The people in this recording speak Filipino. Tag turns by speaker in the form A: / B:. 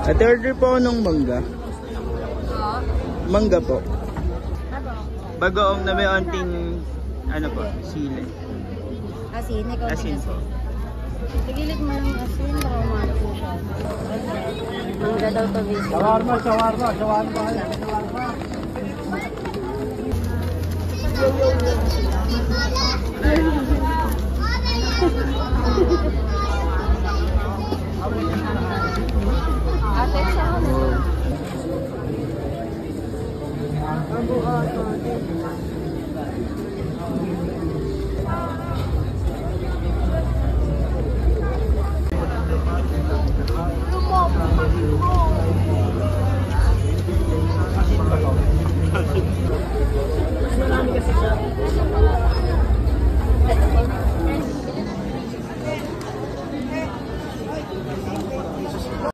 A: Ate, order po ako ng mangga. Mangga po. Bagoong na may onting, ano po, sili.
B: Asin, ikaw
A: asin po.
B: Tigilid mo lang asin, baka umanap mo siya. Mangga daw to, bis.
C: Shawarma.
B: Ate, saan mo?